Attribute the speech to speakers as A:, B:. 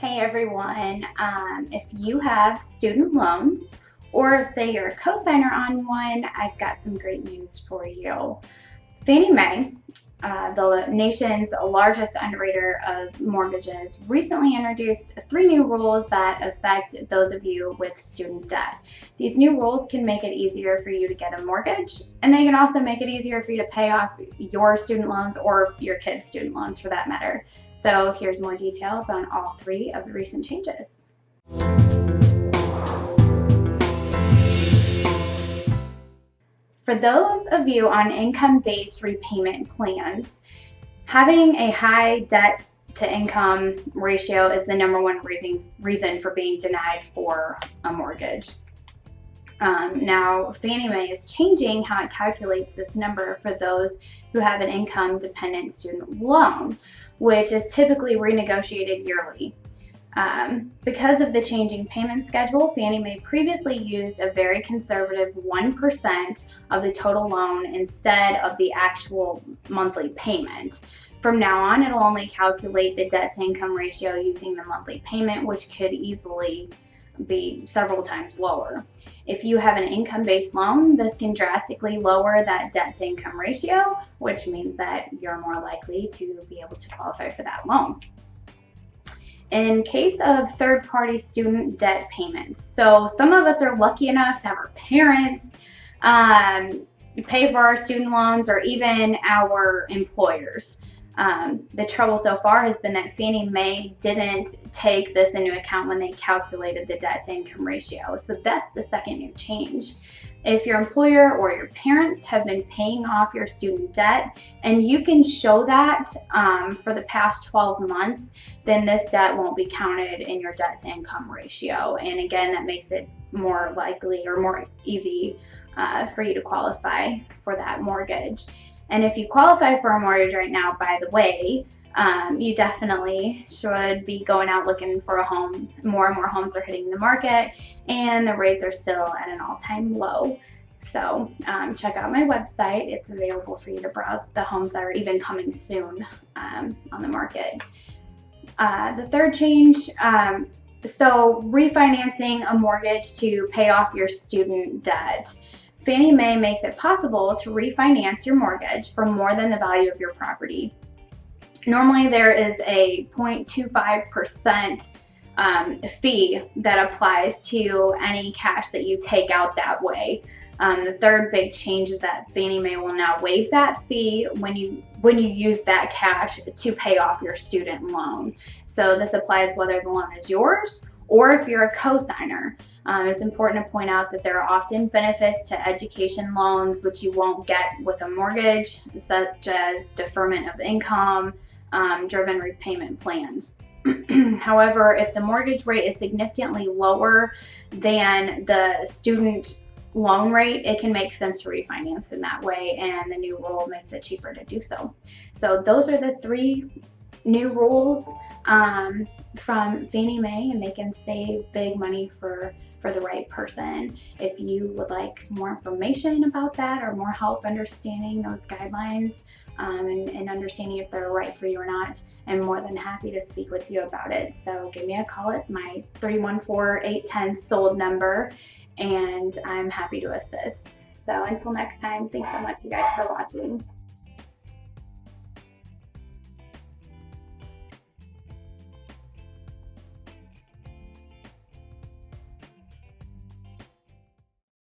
A: Hey everyone, if you have student loans or say you're a cosigner on one, I've got some great news for you. Fannie Mae, the nation's largest underwriter of mortgages, recently introduced 3 new rules that affect those of you with student debt. These new rules can make it easier for you to get a mortgage, and they can also make it easier for you to pay off your student loans or your kids' student loans for that matter. So here's more details on all 3 of the recent changes. For those of you on income-based repayment plans, having a high debt to income ratio is the #1 reason for being denied for a mortgage. Now, Fannie Mae is changing how it calculates this number for those who have an income-dependent student loan, which is typically renegotiated yearly. Because of the changing payment schedule, Fannie Mae previously used a very conservative 1% of the total loan instead of the actual monthly payment. From now on, it'll only calculate the debt-to-income ratio using the monthly payment, which could easily be several times lower. If you have an income-based loan, this can drastically lower that debt-to-income ratio, which means that you're more likely to be able to qualify for that loan. In case of third-party student debt payments, so some of us are lucky enough to have our parents pay for our student loans, or even our employers. The trouble so far has been that Fannie Mae didn't take this into account when they calculated the debt-to-income ratio. So that's the second new change. If your employer or your parents have been paying off your student debt and you can show that for the past 12 months, then this debt won't be counted in your debt-to-income ratio. And again, that makes it more likely or more easy for you to qualify for that mortgage. And if you qualify for a mortgage right now, by the way, you definitely should be going out looking for a home. More and more homes are hitting the market, and the rates are still at an all-time low. So check out my website. It's available for you to browse the homes that are even coming soon on the market. The third change, so refinancing a mortgage to pay off your student debt. Fannie Mae makes it possible to refinance your mortgage for more than the value of your property. Normally there is a 0.25% fee that applies to any cash that you take out that way. The third big change is that Fannie Mae will now waive that fee when you use that cash to pay off your student loan. So this applies whether the loan is yours or if you're a cosigner. It's important to point out that there are often benefits to education loans which you won't get with a mortgage, such as deferment of income, driven repayment plans. However, if the mortgage rate is significantly lower than the student loan rate, it can make sense to refinance in that way, and the new rule makes it cheaper to do so. So those are the 3 new rules from Fannie Mae, and they can save big money for the right person. If you would like more information about that or more help understanding those guidelines and understanding if they're right for you or not, I'm more than happy to speak with you about it. So give me a call at my 314-810-SOLD number, and I'm happy to assist. So until next time, thanks so much you guys for watching.